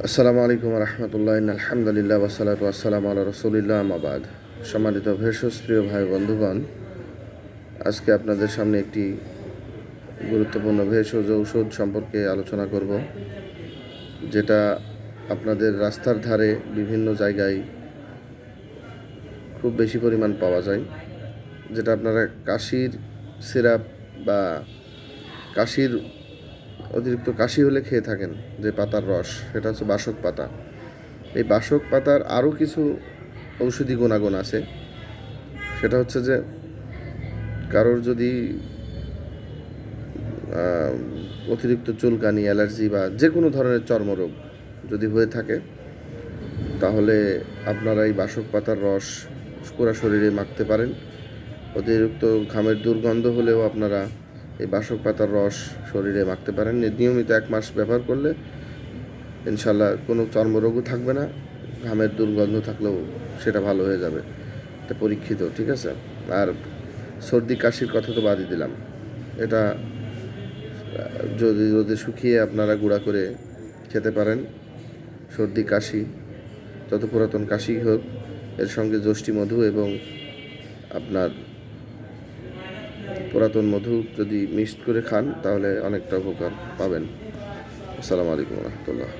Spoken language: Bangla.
আসসালামু আলাইকুম রহমতুল্লাহ আলহামদুলিল্লাহ ওয়াসালাতু ওয়াসসালামু আলা রাসূলিল্লাহ আম্মা বাদ। সম্মানিত ভেষজ প্রিয় ভাই বন্ধুগণ, আজকে আপনাদের সামনে একটি গুরুত্বপূর্ণ ভেষজ ঔষধ সম্পর্কে আলোচনা করব, যেটা আপনাদের রাস্তার ধারে বিভিন্ন জায়গায় খুব বেশি পরিমাণ পাওয়া যায়। যেটা আপনারা কাশির সিরাপ বা কাশির অতিরিক্ত কাশি হলে খেয়ে থাকেন, যে পাতার রস, সেটা হচ্ছে বাসক পাতা। এই বাসক পাতার আরও কিছু ঔষধি গুণাগুণ আছে। সেটা হচ্ছে যে কারোর যদি অতিরিক্ত চুলকানি, অ্যালার্জি বা যে কোনো ধরনের চর্মরোগ যদি হয়ে থাকে, তাহলে আপনারা এই বাসক পাতার রস পুরা শরীরে মাখতে পারেন। অতিরিক্ত ঘামের দুর্গন্ধ হলেও আপনারা এই বাসক পাতার রস শরীরে মাখতে পারেন। নিয়মিত 1 মাস ব্যবহার করলে ইনশাল্লাহ কোনো চর্মরোগও থাকবে না, ঘামের দুর্গন্ধ থাকলেও সেটা ভালো হয়ে যাবে। এটা পরীক্ষিত, ঠিক আছে। আর সর্দি কাশির কথা তো বাদই দিলাম। এটা যদি রোদে শুকিয়ে আপনারা গুঁড়া করে খেতে পারেন। সর্দি কাশি, যত পুরাতন কাশি হোক, এর সঙ্গে যষ্টি মধু এবং আপনার পুরাতন মধু যদি মিক্সড করে খান, তাহলে অনেকটা উপকার পাবেন। আসসালামু আলাইকুম রহমতুল্লাহ।